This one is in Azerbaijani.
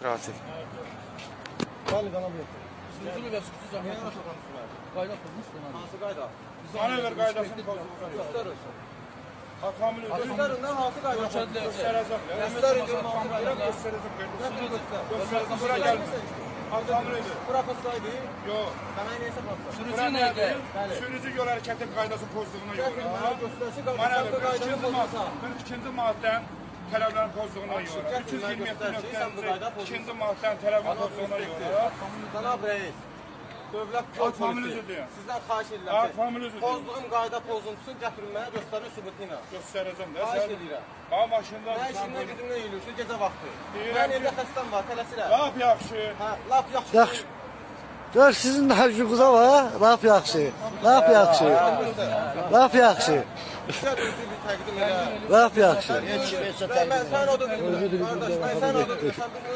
Qasid. Bəli, qanam yoxdur. Sürücülük və sürücü zəhmət qayda pozmuşdur. Hansı qayda? Manevr qaydasını pozulur. Göstər olsun. Hakamını Göstərindən hansı qayda? göstərəcək. Göstərəcək. Bura gəlmir. Hakamını edir. Profesiyonaydı. Yox. Qəməyi neysə baxsa. Sürücü nədir? Sürücü yol hərəkəti qaydası pozduğuna Gətir görə. mənə göstərsə Manevr qaydasını pozmasa. 42-ci maddənin tələblərini pozduğuna görə. 327.2-ci maddənin tələblərini pozduğuna görə. Cənab reis, dövlət Famili üzüdür. sizdən xahiş edirəm ki, Famili üzüdür. pozduğum qayda pozuntusunu gətirin mənə göstərin sübutu ilə. Göstərəcəm də. Xahiş edirəm. Ha maşında Mən işimdən gücümdən yürüyüşür gecə vaxtı. Deyirəm Mən ki- evdə xəstəm var, tələsirəm. lap yaxşı. Hə, lap yaxşı. Yaxşı. Gör sizin də hüququnuz var, lap yaxşı. Lap yaxşı. Lap yaxşı. Şəhət bir təqdim elə. Lap yaxşı. Mən sən o da bilmirəm. Qardaş, mən sən o da bilmirəm.